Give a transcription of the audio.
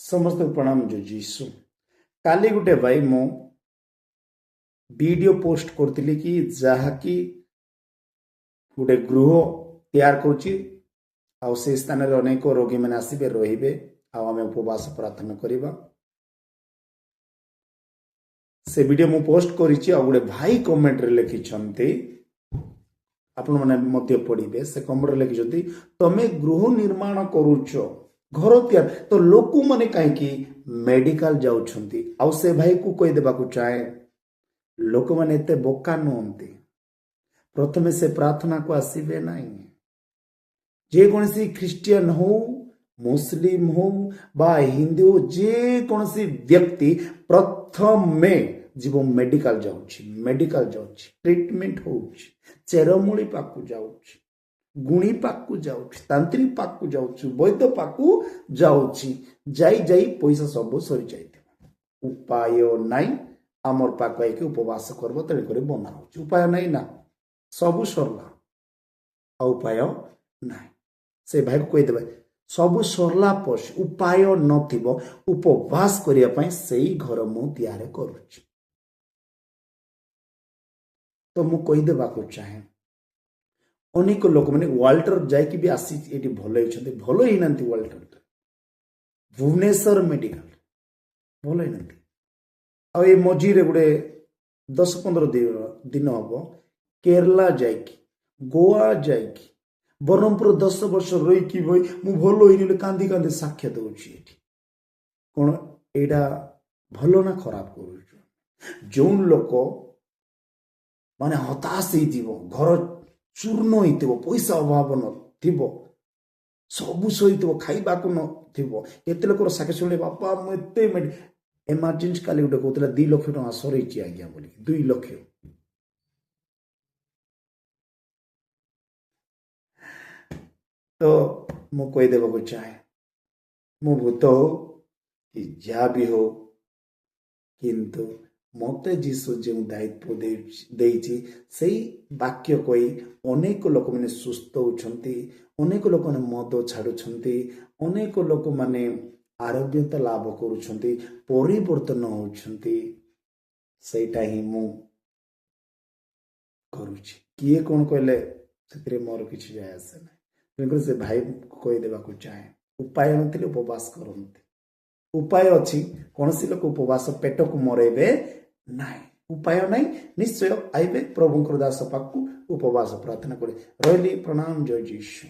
समस्त प्रणाम जय जीशु। काली गुटे भाई मो वीडियो पोस्ट करती कि जहाँकि गोटे गृह तैयार करुच्ची आउ से स्थान रे अनेक रोगी मैंने आसबे रहिबे आउ आमे उपवास प्रार्थना करिबा। से वीडियो मु पोस्ट करिछि आ गोटे भाई कमेंट रे लिखिछन्ते आपण माने मध्य पढ़िबे। से कमेंट रे लिखिछन्ती तमे गृह निर्माण करूछो घर तैयार तो लोक मैंने कहीं मेडिकल जाउछन्ती आउ से भाई को कही देबा को चाहे लोक मैंने एते बोका नुहंती। प्रथमे से प्रार्थना को आसीबे नहीं। जे कोनसी क्रिश्चियन हो मुस्लिम हो बा हिंदू हो जे कोनसी व्यक्ति प्रथमे जीव मेडिकल जाउछि ट्रीटमेंट होउछि चेरमूली पाकु जाउछि गुणी पाकु जाउछि तांत्रिक पाकु जाउछि वैद्य पाकु जाउछि जाई जाई पैसा सब सरी जाइथिबो। उपाय नाई आमर पाक आइके उपवास करबो तेरे करे बना होछि। उपाय नाई ना सब सरला आ उपाय नाई। से भाई को कहि देबे सब सरला पछ उपाय नथिबो उपवास करिया पई सेही घर मु तैयार करूछि। तो मु कहि देबा को चाहे अनेक लोक मैंने वाल्टर जाकि भी आसी ये भल होती भल ही ना वाल्टर भुवनेश्वर मेडिकल भल ही ना आ मझीरे गोटे 10-15 दिन हम केरला जाकि गोवा जाकि ब्रह्मपुर 10 वर्ष रही मु भल ही कांदी कांदी साक्ष्य दूसरी कौन एटा भल ना खराब कर जो लोक माने हताश हो घर चूर्ण हो पैसा अभाव न सबू सहित खाइबा को नते लोक साके शुणे बापा मुझे एमरजेन्सी काली गोटे कहला 2 लाख टका सर आज्ञा बोली 2 लाख तो मु कहीदेवा चाहे मु भूत हो कि जहाँ भी हो किंतु मते जीसु जो दायित्व देइछि सेही वाक्य कही अनेक लोक मैंने सुस्थ होती अनेक लोक मैंने मद छाड़ुंट अनेक लोक मैंने आरोग्यता लाभ करुछंती परिवर्तन होउछंती सेटा ही मु करूछि। किए कौन कहले से मोर किछि जाय आसे ना तेणुकर से भाई कही देवा को चाहे उपाय नथिले उपवास करते उपाय अच्छी कौन सी लोक उपवास पेट को मरेबे नाई उपाय नाई निश्चय आइबे प्रभुंकर दास पाकु उपवास प्रार्थना करे रही प्रणाम जय जीशु।